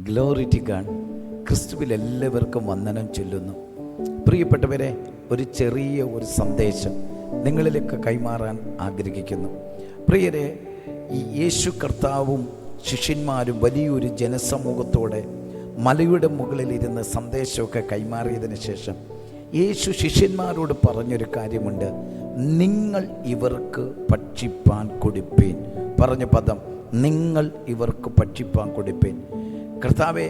Glory to God. ക്രിസ്തുവിൽ എല്ലാവർക്കും വന്ദനം ചൊല്ലുന്നു. പ്രിയപ്പെട്ടവരെ, ഒരു ചെറിയ സന്ദേശം നിങ്ങളിലേക്ക് കൈമാറാൻ ആഗ്രഹിക്കുന്നു. പ്രിയരെ, ഈ യേശു കർത്താവും ശിഷ്യന്മാരും വലിയൊരു ജനസമൂഹത്തോടെ മലയുടെ മുകളിലിരുന്ന് സന്ദേശമൊക്കെ കൈമാറിയതിന് ശേഷം യേശു ശിഷ്യന്മാരോട് പറഞ്ഞൊരു കാര്യമുണ്ട്. നിങ്ങൾ ഇവർക്ക് ഭക്ഷിപ്പാൻ കൊടുപ്പീൻ. പറഞ്ഞ പദം, നിങ്ങൾ ഇവർക്ക് ഭക്ഷിപ്പാൻ കൊടുപ്പീൻ. കർത്താവെ,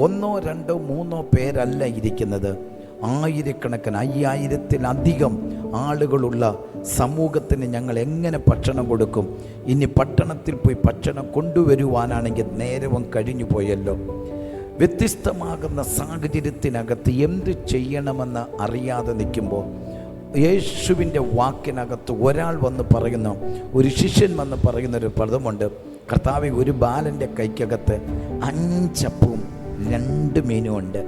1, 2, 3 പേരല്ല ഇരിക്കുന്നത്, ആയിരക്കണക്കിന് 5000-ലധികം ആളുകളുള്ള സമൂഹത്തിന് ഞങ്ങൾ എങ്ങനെ ഭക്ഷണം കൊടുക്കും? ഇനി പട്ടണത്തിൽ പോയി ഭക്ഷണം കൊണ്ടുവരുവാനാണെങ്കിൽ നേരവും കഴിഞ്ഞു പോയല്ലോ. വ്യത്യസ്തമാകുന്ന സാഹചര്യത്തിനകത്ത് എന്ത് ചെയ്യണമെന്ന് അറിയാതെ നിൽക്കുമ്പോൾ യേശുവിൻ്റെ വാക്കിനകത്ത് ഒരാൾ വന്ന് പറയുന്നു, ഒരു ശിഷ്യൻ വന്ന് പറയുന്നൊരു പദമുണ്ട്. കർത്താവെ, ഒരു ബാലൻ്റെ കൈക്കകത്ത് 5 അപ്പവും 2 മീനും ഉണ്ട്.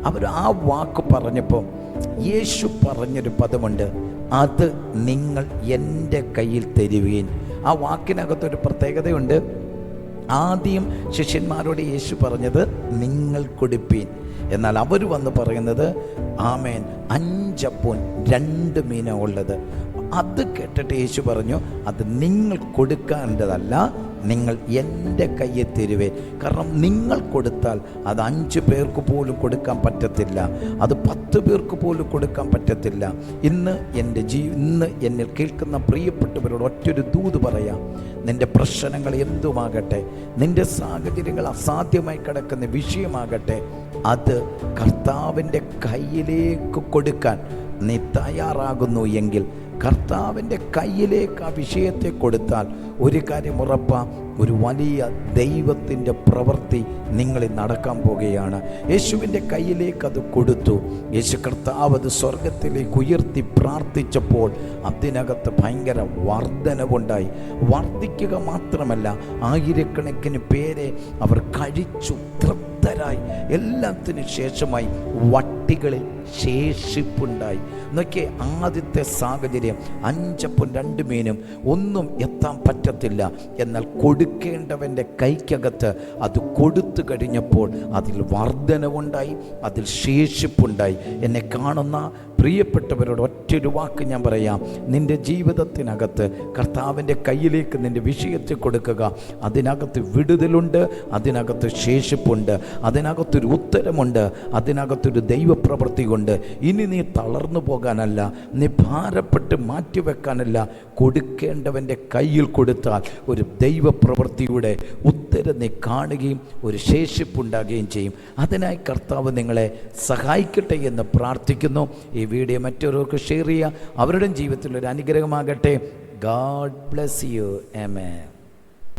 അവർ ആ വാക്ക് പറഞ്ഞപ്പോൾ യേശു പറഞ്ഞൊരു പദമുണ്ട്, അത് നിങ്ങൾ എൻ്റെ കയ്യിൽ തരുവീൻ. ആ വാക്കിനകത്തൊരു പ്രത്യേകതയുണ്ട്. ആദ്യം ശിഷ്യന്മാരോട് യേശു പറഞ്ഞത് നിങ്ങൾ കൊടുപ്പീൻ. എന്നാൽ അവർ വന്ന് പറയുന്നത്, ആമേൻ, 5 അപ്പവും 2 മീനും ഉള്ളത്. അത് കേട്ടിട്ട് യേശു പറഞ്ഞു, അത് നിങ്ങൾ കൊടുക്കേണ്ടതല്ല, നിങ്ങൾ എൻ്റെ കയ്യിൽ തരുവേ. കാരണം നിങ്ങൾ കൊടുത്താൽ അത് 5 പേർക്ക് പോലും കൊടുക്കാൻ പറ്റത്തില്ല, അത് 10 പേർക്ക് പോലും കൊടുക്കാൻ പറ്റത്തില്ല. ഇന്ന് എന്നിൽ കേൾക്കുന്ന പ്രിയപ്പെട്ടവരോട് ഒറ്റൊരു ദൂത് പറയാം. നിൻ്റെ പ്രശ്നങ്ങൾ എന്തുമാകട്ടെ, നിൻ്റെ സാഹചര്യങ്ങൾ അസാധ്യമായി കിടക്കുന്ന വിഷയമാകട്ടെ, അത് കർത്താവിൻ്റെ കയ്യിലേക്ക് കൊടുക്കാൻ നീ തയ്യാറാകുന്നു എങ്കിൽ കർത്താവിൻ്റെ കയ്യിലേക്ക് ആ വിഷയത്തെ കൊടുത്താൽ ഒരു കാര്യം ഉറപ്പാ, ഒരു വലിയ ദൈവത്തിൻ്റെ പ്രവൃത്തി നിങ്ങളിൽ നടക്കാൻ പോകുകയാണ്. യേശുവിൻ്റെ കയ്യിലേക്ക് അത് കൊടുത്തു. യേശു കർത്താവ് അത് സ്വർഗത്തിലേക്ക് ഉയർത്തി പ്രാർത്ഥിച്ചപ്പോൾ അതിനകത്ത് ഭയങ്കര വർധനവുണ്ടായി. വർദ്ധിക്കുക മാത്രമല്ല, ആയിരക്കണക്കിന് പേരെ അവർ കഴിച്ചു തൃപ്തരായി. എല്ലാത്തിനു ശേഷമായി വട്ടികളിൽ ശേഷിപ്പുണ്ടായി. എന്നൊക്കെ ആദ്യത്തെ സാഹചര്യം 5 അപ്പവും 2 മീനും ഒന്നും എത്താൻ പറ്റത്തില്ല. എന്നാൽ കൊടുക്കേണ്ടവൻ്റെ കൈക്കകത്ത് അത് കൊടുത്തു കഴിഞ്ഞപ്പോൾ അതിൽ വർധനവുണ്ടായി, അതിൽ ശേഷിപ്പുണ്ടായി. എന്നെ കാണുന്ന പ്രിയപ്പെട്ടവരോട് ഒറ്റൊരു വാക്ക് ഞാൻ പറയാം. നിൻ്റെ ജീവിതത്തിനകത്ത് കർത്താവിൻ്റെ കയ്യിലേക്ക് നിൻ്റെ വിഷയത്തെ കൊടുക്കുക. അതിനകത്ത് വിടുതലുണ്ട്, അതിനകത്ത് ശേഷിപ്പുണ്ട്, അതിനകത്തൊരു ഉത്തരമുണ്ട്, അതിനകത്തൊരു ദൈവപ്രവൃത്തിയുണ്ട്. ഇനി നീ തളർന്നു പോകാനല്ല, നീ ഭാരപ്പെട്ട് മാറ്റിവെക്കാനല്ല, കൊടുക്കേണ്ടവൻ്റെ കയ്യിൽ കൊടുത്താൽ ഒരു ദൈവപ്രവൃത്തിയുടെ ഉത്തരം നീ കാണുകയും ഒരു ശേഷിപ്പുണ്ടാകുകയും ചെയ്യും. അതിനായി കർത്താവ് നിങ്ങളെ സഹായിക്കട്ടെ എന്ന് പ്രാർത്ഥിക്കുന്നു. ഈ വീഡിയോ മറ്റൊരാൾക്ക് ഷെയർ ചെയ്യുക. അവരുടെ ജീവിതത്തിൽ ഒരു അനുഗ്രഹമാകട്ടെ. God bless you. ആമേൻ.